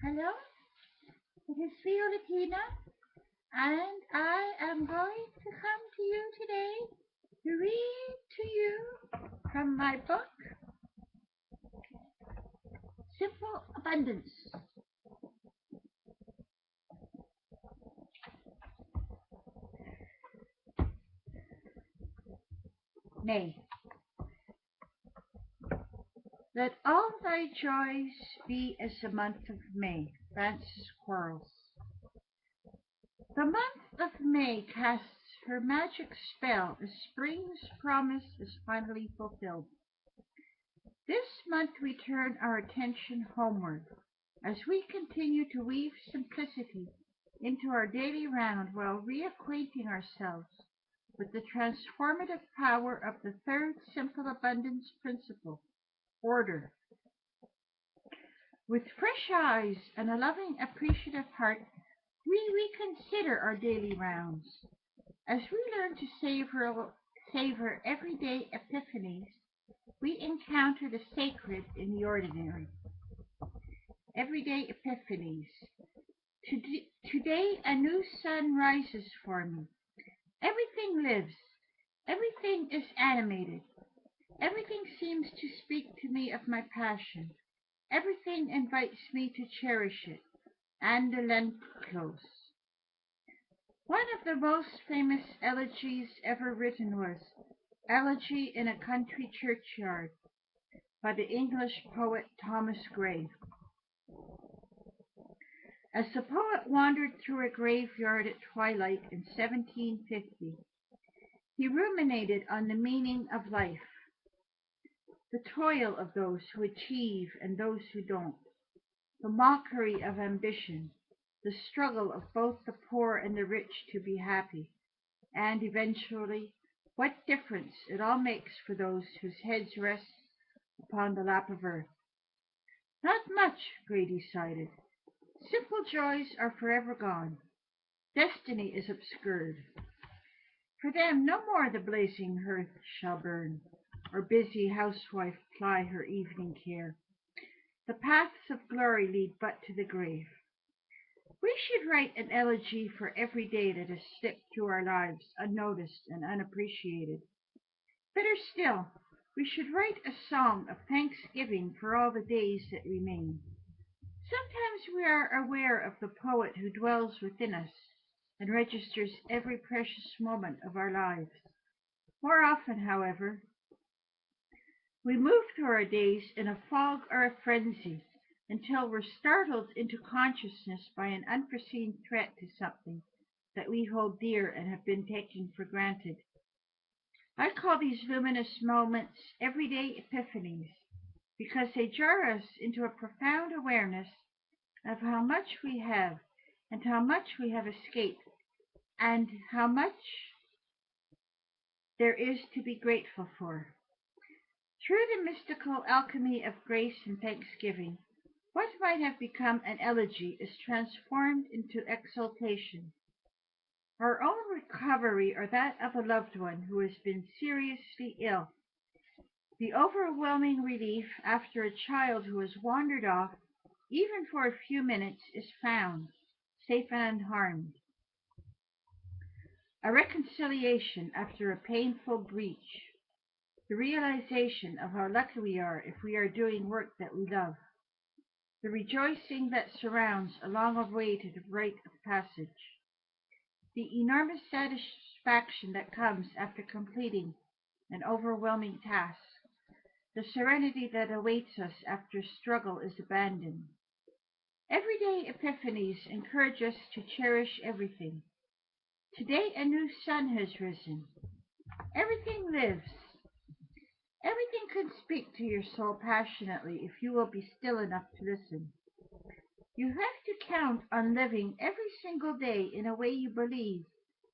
Hello, it is Fiorentina, and I am going to come to you today to read to you from my book, Simple Abundance. May. Let all thy joys be as the month of May. Francis Quarles. The month of May casts her magic spell as spring's promise is finally fulfilled. This month we turn our attention homeward as we continue to weave simplicity into our daily round while reacquainting ourselves with the transformative power of the third simple abundance principle, order. With fresh eyes and a loving, appreciative heart, we reconsider our daily rounds. As we learn to savor everyday epiphanies, we encounter the sacred in the ordinary. Everyday epiphanies. Today a new sun rises for me. Everything lives. Everything is animated. Everything seems to speak to me of my passion. Everything invites me to cherish it. And the Lent close. One of the most famous elegies ever written was Elegy in a Country Churchyard by the English poet Thomas Gray. As the poet wandered through a graveyard at twilight in 1750, he ruminated on the meaning of life, the toil of those who achieve and those who don't, the mockery of ambition, the struggle of both the poor and the rich to be happy, and eventually, what difference it all makes for those whose heads rest upon the lap of earth. Not much, Gray decided. Simple joys are forever gone. Destiny is obscured. For them no more the blazing hearth shall burn, or busy housewife ply her evening care. The paths of glory lead but to the grave. We should write an elegy for every day that has slipped through our lives unnoticed and unappreciated. Better still, we should write a song of thanksgiving for all the days that remain. Sometimes we are aware of the poet who dwells within us and registers every precious moment of our lives. More often, however, we move through our days in a fog or a frenzy until we're startled into consciousness by an unforeseen threat to something that we hold dear and have been taking for granted. I call these luminous moments everyday epiphanies because they jar us into a profound awareness of how much we have and how much we have escaped and how much there is to be grateful for. Through the mystical alchemy of grace and thanksgiving, what might have become an elegy is transformed into exaltation. Our own recovery or that of a loved one who has been seriously ill. The overwhelming relief after a child who has wandered off, even for a few minutes, is found, safe and unharmed. A reconciliation after a painful breach. The realization of how lucky we are if we are doing work that we love. The rejoicing that surrounds a long awaited rite of passage. The enormous satisfaction that comes after completing an overwhelming task. The serenity that awaits us after struggle is abandoned. Everyday epiphanies encourage us to cherish everything. Today a new sun has risen. Everything lives. Everything can speak to your soul passionately if you will be still enough to listen. You have to count on living every single day in a way you believe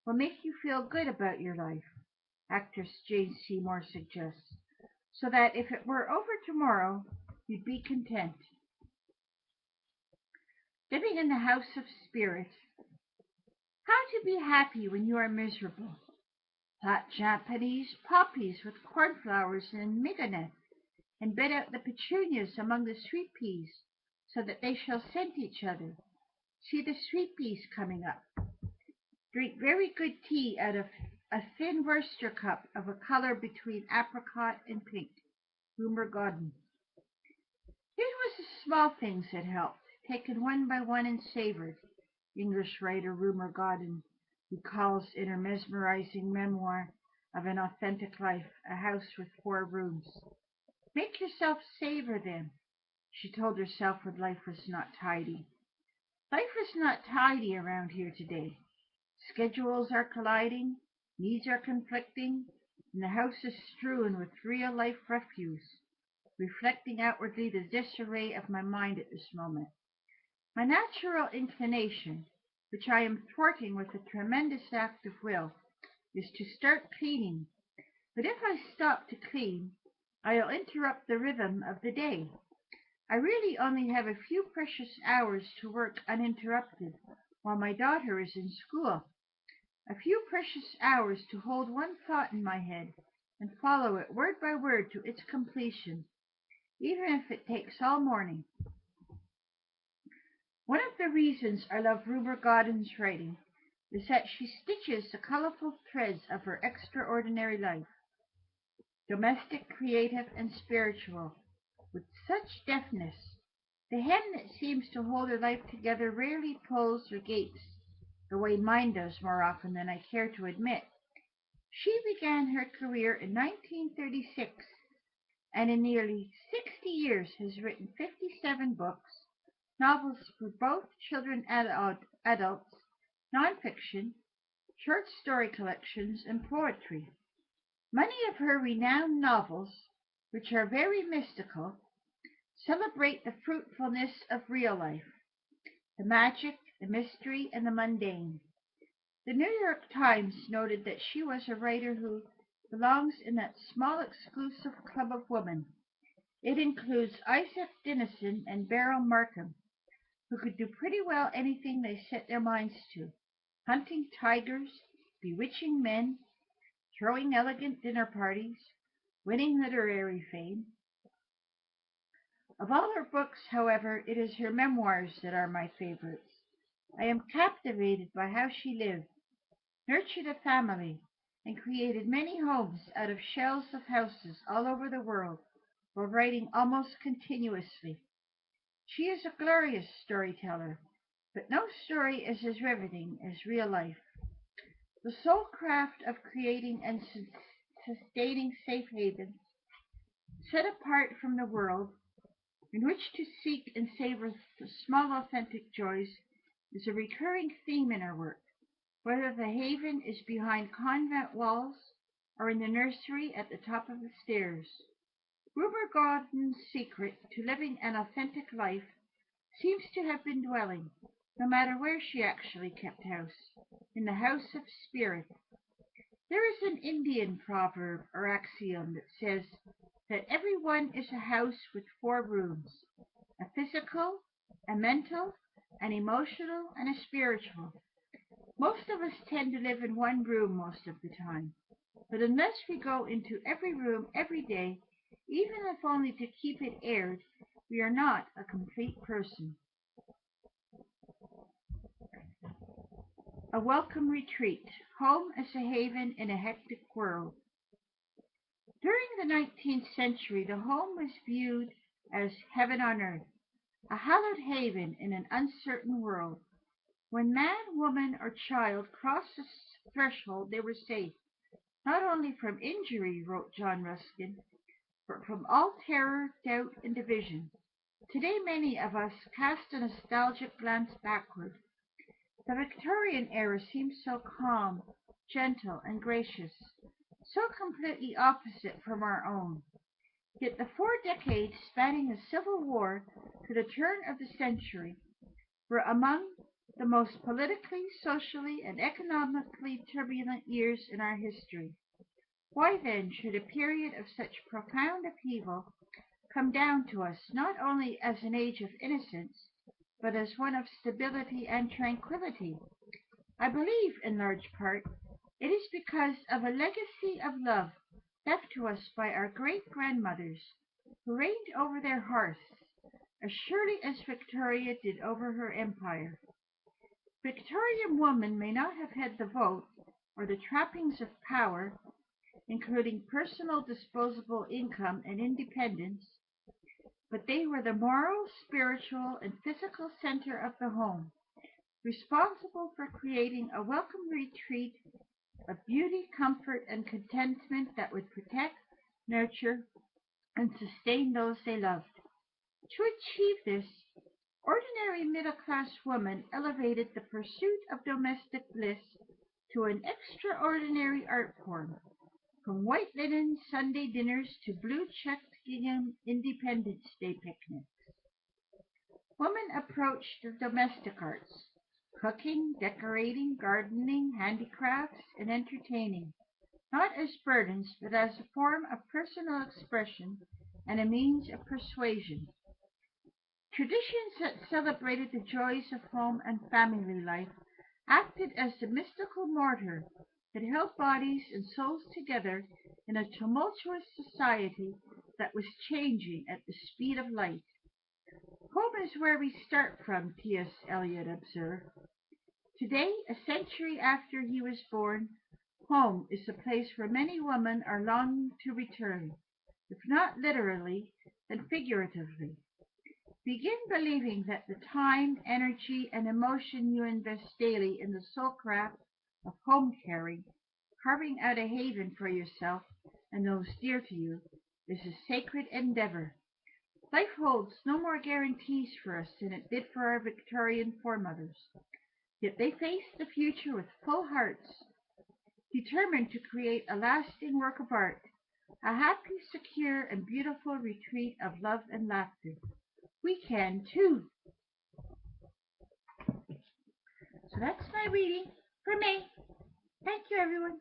will make you feel good about your life, actress Jane Seymour suggests, so that if it were over tomorrow, you'd be content. Living in the house of spirit. How to be happy when you are miserable. Hot Japanese poppies with cornflowers and mignonette, and bed out the petunias among the sweet peas, so that they shall scent each other. See the sweet peas coming up. Drink very good tea out of a thin Worcester cup of a colour between apricot and pink. Rumour Godwin. It was the small things that helped, taken one by one and savoured, English writer Rumour Godwin recalls in her mesmerizing memoir of an authentic life, A House with Four Rooms. Make yourself savour them, she told herself when life was not tidy. Life is not tidy around here today. Schedules are colliding, needs are conflicting, and the house is strewn with real-life refuse, reflecting outwardly the disarray of my mind at this moment. My natural inclination, which I am thwarting with a tremendous act of will, is to start cleaning. But if I stop to clean, I'll interrupt the rhythm of the day. I really only have a few precious hours to work uninterrupted while my daughter is in school. A few precious hours to hold one thought in my head and follow it word by word to its completion, even if it takes all morning. One of the reasons I love Rumour Godwin's writing is that she stitches the colorful threads of her extraordinary life, domestic, creative, and spiritual, with such deftness. The hem that seems to hold her life together rarely pulls or gapes, the way mine does more often than I care to admit. She began her career in 1936, and in nearly 60 years has written 57 books, novels for both children and adults, nonfiction, short story collections, and poetry. Many of her renowned novels, which are very mystical, celebrate the fruitfulness of real life, the magic, the mystery, and the mundane. The New York Times noted that she was a writer who belongs in that small exclusive club of women. It includes Isaac Dinesen and Beryl Markham, who could do pretty well anything they set their minds to, hunting tigers, bewitching men, throwing elegant dinner parties, winning literary fame. Of all her books, however, it is her memoirs that are my favorites. I am captivated by how she lived, nurtured a family, and created many homes out of shells of houses all over the world while writing almost continuously. She is a glorious storyteller, but no story is as riveting as real life. The sole craft of creating and sustaining safe havens, set apart from the world, in which to seek and savor the small authentic joys, is a recurring theme in her work, whether the haven is behind convent walls or in the nursery at the top of the stairs. Rumour Godwin's secret to living an authentic life seems to have been dwelling, no matter where she actually kept house, in the house of spirit. There is an Indian proverb or axiom that says that every one is a house with four rooms, a physical, a mental, an emotional, and a spiritual. Most of us tend to live in one room most of the time, but unless we go into every room every day, even if only to keep it aired, we are not a complete person. A welcome retreat, home as a haven in a hectic world. During the 19th century, the home was viewed as heaven on earth, a hallowed haven in an uncertain world. When man, woman, or child crossed the threshold, they were safe, not only from injury, wrote John Ruskin, but from all terror, doubt, and division. Today, many of us cast a nostalgic glance backward. The Victorian era seems so calm, gentle, and gracious, so completely opposite from our own. Yet the 4 decades spanning the Civil War to the turn of the century were among the most politically, socially, and economically turbulent years in our history. Why then should a period of such profound upheaval come down to us not only as an age of innocence, but as one of stability and tranquillity? I believe, in large part, it is because of a legacy of love left to us by our great-grandmothers, who reigned over their hearths, as surely as Victoria did over her empire. Victorian women may not have had the vote or the trappings of power, including personal disposable income and independence, but they were the moral, spiritual, and physical center of the home, responsible for creating a welcome retreat of beauty, comfort, and contentment that would protect, nurture, and sustain those they loved. To achieve this, ordinary middle-class women elevated the pursuit of domestic bliss to an extraordinary art form, from white linen Sunday dinners to blue-checked gingham Independence Day picnics. Women approached the domestic arts, cooking, decorating, gardening, handicrafts, and entertaining, not as burdens, but as a form of personal expression and a means of persuasion. Traditions that celebrated the joys of home and family life acted as the mystical mortar that held bodies and souls together in a tumultuous society that was changing at the speed of light. Home is where we start from, T.S. Eliot observed. Today, a century after he was born, home is the place where many women are longing to return, if not literally, then figuratively. Begin believing that the time, energy, and emotion you invest daily in the soul craft of home caring, carving out a haven for yourself and those dear to you, is a sacred endeavor. Life holds no more guarantees for us than it did for our Victorian foremothers. Yet they faced the future with full hearts, determined to create a lasting work of art, a happy, secure, and beautiful retreat of love and laughter. We can too. So that's my reading for me. Thank you, everyone.